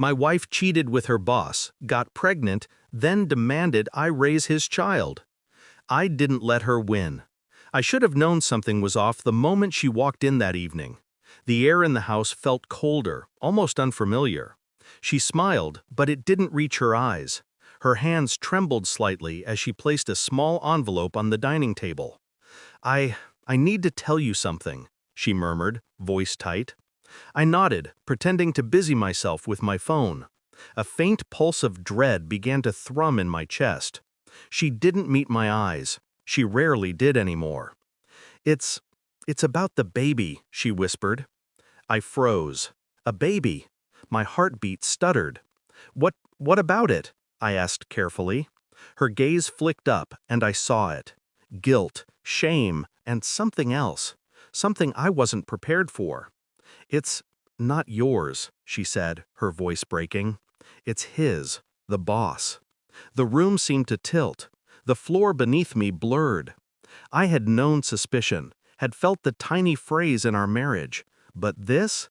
My wife cheated with her boss, got pregnant, then demanded I raise his child. I didn't let her win. I should have known something was off the moment she walked in that evening. The air in the house felt colder, almost unfamiliar. She smiled, but it didn't reach her eyes. Her hands trembled slightly as she placed a small envelope on the dining table. I need to tell you something, she murmured, voice tight. I nodded, pretending to busy myself with my phone. A faint pulse of dread began to thrum in my chest. She didn't meet my eyes. She rarely did anymore. It's about the baby, she whispered. I froze. A baby? My heartbeat stuttered. What about it? I asked carefully. Her gaze flicked up, and I saw it. Guilt, shame, and something else. Something I wasn't prepared for. It's not yours, she said, her voice breaking. It's his, the boss. The room seemed to tilt. The floor beneath me blurred. I had known suspicion, had felt the tiny phrase in our marriage. But this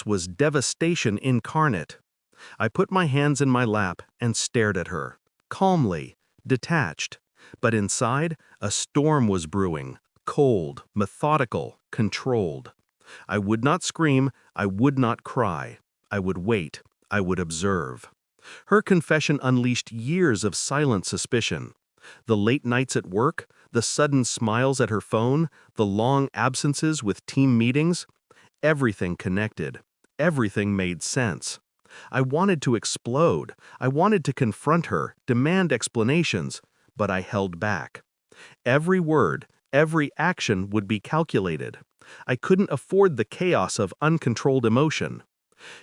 was devastation incarnate. I put my hands in my lap and stared at her, calmly, detached. But inside, a storm was brewing, cold, methodical, controlled. I would not scream, I would not cry. I would wait, I would observe. Her confession unleashed years of silent suspicion. The late nights at work, the sudden smiles at her phone, the long absences with team meetings, everything connected. Everything made sense. I wanted to explode. I wanted to confront her, demand explanations, but I held back. Every word, every action would be calculated. I couldn't afford the chaos of uncontrolled emotion.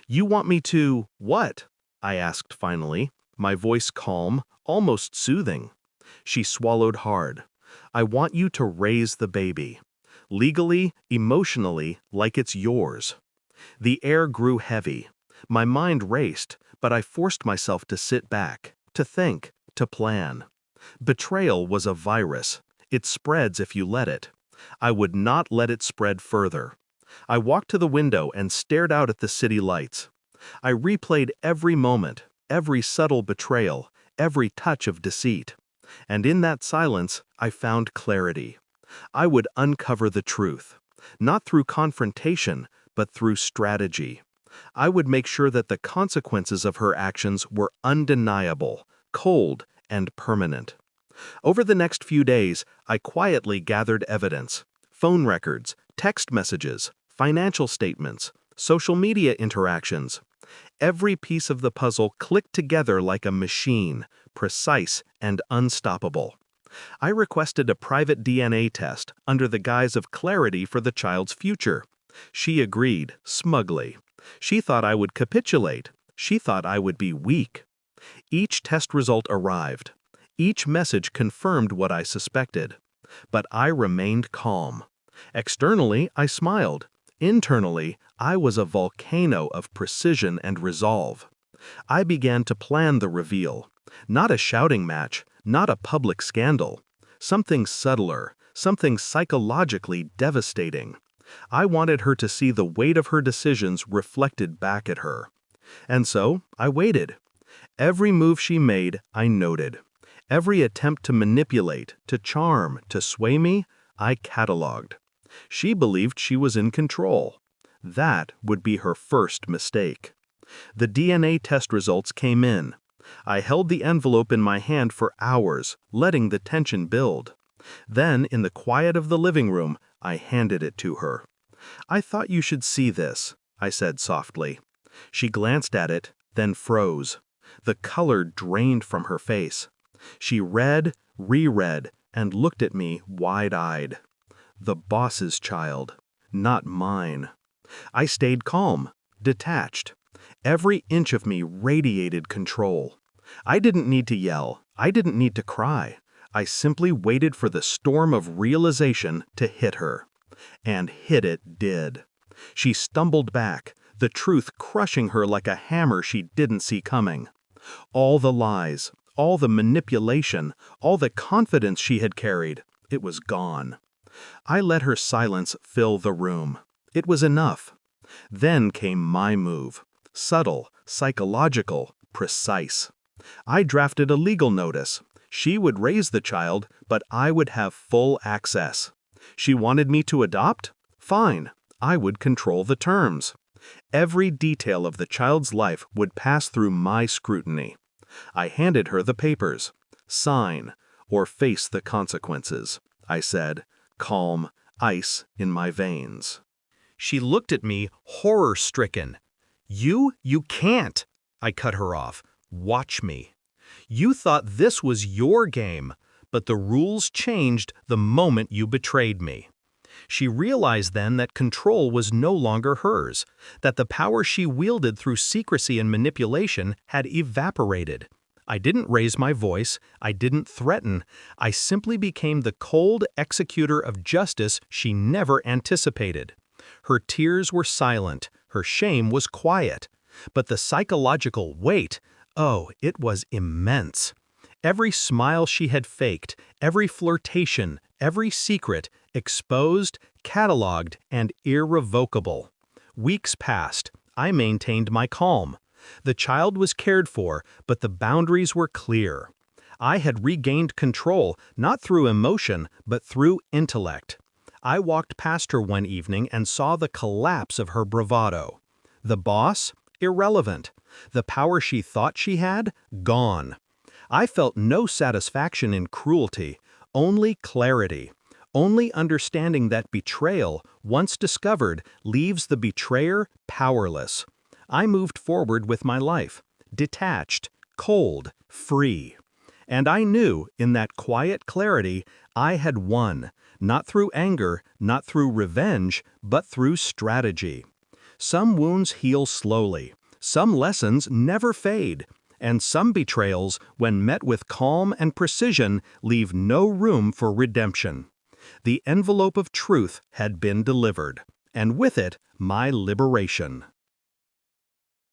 You want me to what? I asked finally, my voice calm, almost soothing. She swallowed hard. I want you to raise the baby. Legally, emotionally, like it's yours. The air grew heavy. My mind raced, but I forced myself to sit back, to think, to plan. Betrayal was a virus. It spreads if you let it. I would not let it spread further. I walked to the window and stared out at the city lights. I replayed every moment, every subtle betrayal, every touch of deceit. And in that silence, I found clarity. I would uncover the truth, not through confrontation, but through strategy. I would make sure that the consequences of her actions were undeniable, cold, and permanent. Over the next few days, I quietly gathered evidence: phone records, text messages, financial statements, social media interactions. Every piece of the puzzle clicked together like a machine, precise and unstoppable. I requested a private DNA test under the guise of clarity for the child's future. She agreed, smugly. She thought I would capitulate. She thought I would be weak. Each test result arrived. Each message confirmed what I suspected. But I remained calm. Externally, I smiled. Internally, I was a volcano of precision and resolve. I began to plan the reveal. Not a shouting match, not a public scandal. Something subtler, something psychologically devastating. I wanted her to see the weight of her decisions reflected back at her. And so, I waited. Every move she made, I noted. Every attempt to manipulate, to charm, to sway me, I catalogued. She believed she was in control. That would be her first mistake. The DNA test results came in. I held the envelope in my hand for hours, letting the tension build. Then, in the quiet of the living room, I handed it to her. I thought you should see this, I said softly. She glanced at it, then froze. The color drained from her face. She read, reread, and looked at me wide-eyed. The boss's child, not mine. I stayed calm, detached. Every inch of me radiated control. I didn't need to yell. I didn't need to cry. I simply waited for the storm of realization to hit her. And hit it did. She stumbled back, the truth crushing her like a hammer she didn't see coming. All the lies, all the manipulation, all the confidence she had carried, it was gone. I let her silence fill the room. It was enough. Then came my move. subtle, psychological, precise. I drafted a legal notice. She would raise the child, but I would have full access. She wanted me to adopt? Fine, I would control the terms. Every detail of the child's life would pass through my scrutiny. I handed her the papers. Sign, or face the consequences, I said, calm, ice in my veins. She looked at me, horror-stricken. You can't, I cut her off. Watch me. You thought this was your game, but the rules changed the moment you betrayed me. She realized then that control was no longer hers, that the power she wielded through secrecy and manipulation had evaporated. I didn't raise my voice, I didn't threaten, I simply became the cold executor of justice she never anticipated. Her tears were silent, her shame was quiet, but the psychological weight, oh, it was immense. Every smile she had faked, every flirtation, every secret, exposed, catalogued, and irrevocable. Weeks passed. I maintained my calm. The child was cared for, but the boundaries were clear. I had regained control, not through emotion, but through intellect. I walked past her one evening and saw the collapse of her bravado. The boss? Irrelevant. The power she thought she had? Gone. I felt no satisfaction in cruelty, only clarity, only understanding that betrayal, once discovered, leaves the betrayer powerless. I moved forward with my life, detached, cold, free. And I knew, in that quiet clarity, I had won, not through anger, not through revenge, but through strategy. Some wounds heal slowly, some lessons never fade, and some betrayals, when met with calm and precision, leave no room for redemption. The envelope of truth had been delivered, and with it, my liberation.